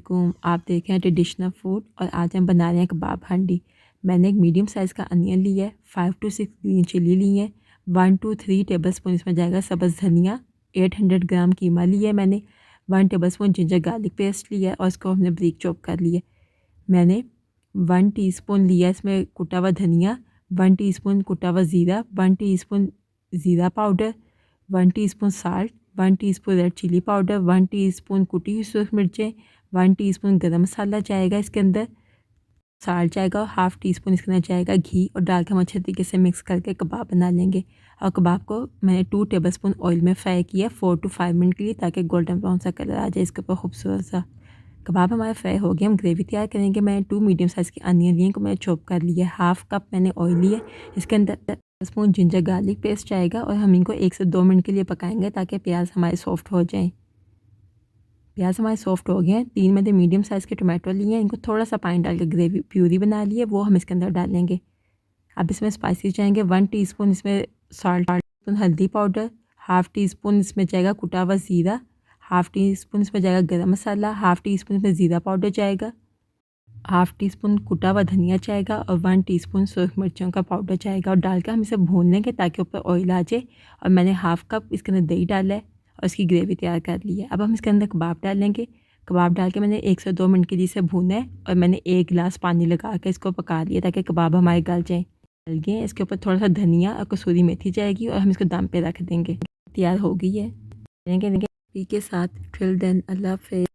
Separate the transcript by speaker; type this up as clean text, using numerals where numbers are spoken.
Speaker 1: वालेकुम। आप देख रहे हैं ट्रेडिशनल फूड और आज हम बना रहे हैं कबाब हांडी। मैंने एक मीडियम साइज़ का अनियन लिया है, 5 to 6 ग्रीन चिली ली है, 1 to 3 टेबलस्पून इसमें जाएगा सब्ज़ धनिया, 800 ग्राम कीमा लिया है मैंने, 1 टेबलस्पून जिंजर गार्लिक पेस्ट लिया है और इसको हमने ब्रीक चॉप कर लिया। मैंने 1 टीस्पून लिया इसमें कुटा हुआ धनिया, 1 टीस्पून कुटा हुआ ज़ीरा, 1 टीस्पून ज़ीरा powder, 1 teaspoon salt, 1 teaspoon red chilli powder, 1 teaspoon कुटी हुई सूरख मिर्चें, 1 टीस्पून गरम मसाला जाएगा इसके अंदर, साल्ट जाएगा और हाफ़ टी स्पून इसके अंदर जाएगा घी और डाल के हम अच्छे तरीके से मिक्स करके कबाब बना लेंगे। और कबाब को मैंने 2 टेबलस्पून ऑयल में फ्राई किया 4 to 5 मिनट के लिए, ताकि गोल्डन ब्राउन सा कलर आ जाए इसके ऊपर खूबसूरत सा। कबाब हमारे फ्राई हो गए, हम ग्रेवी तैयार करेंगे। मैंने 2 मीडियम साइज़ के अनियन लिए को मैंने चॉप कर लिया है, हाफ़ कप मैंने ऑयल लिया, इसके अंदर स्पून जिंजर गार्लिक पेस्ट जाएगा और हम इनको 1 से 2 मिनट के लिए पकाएंगे ताकि प्याज हमारे सॉफ्ट हो जाएं। प्याज हमारे सॉफ्ट हो गए हैं। 3 मैंने मीडियम साइज़ के टमाटो लिए हैं, इनको थोड़ा सा पानी डाल के ग्रेवी प्यूरी बना ली है, वो हम इसके अंदर डालेंगे। अब इसमें स्पाइसेस जाएंगे, 1 टीस्पून इसमें साल्ट, टीस्पून हल्दी पाउडर, हाफ़ टी स्पून इसमें जाएगा कुटा हुआ ज़ीरा, हाफ़ टी स्पून इसमें जाएगा गरम मसाला, हाफ़ टी स्पून इसमें ज़ीरा पाउडर जाएगा, हाफ़ टी स्पून कुटा हुआ धनिया जाएगा और 1 टीस्पून सूरख मिर्चों का पाउडर जाएगा और डाल के हम इसे भून लेंगे ताकि ऊपर ऑयल आ जाए। और मैंने हाफ़ कप इसके अंदर दही डाला है और इसकी ग्रेवी तैयार कर ली है। अब हम इसके अंदर कबाब डालेंगे। कबाब डाल के मैंने 1 से 2 मिनट के लिए इसे भूना है और मैंने 1 गिलास पानी लगा के इसको पका लिया ताकि कबाब हमारे गल जाएँ। गल गए, इसके ऊपर थोड़ा सा धनिया और कसूरी मेथी जाएगी और हम इसको दम पे रख देंगे। तैयार हो गई है। के साथ टिल देन अल्लाह हाफ़िज़।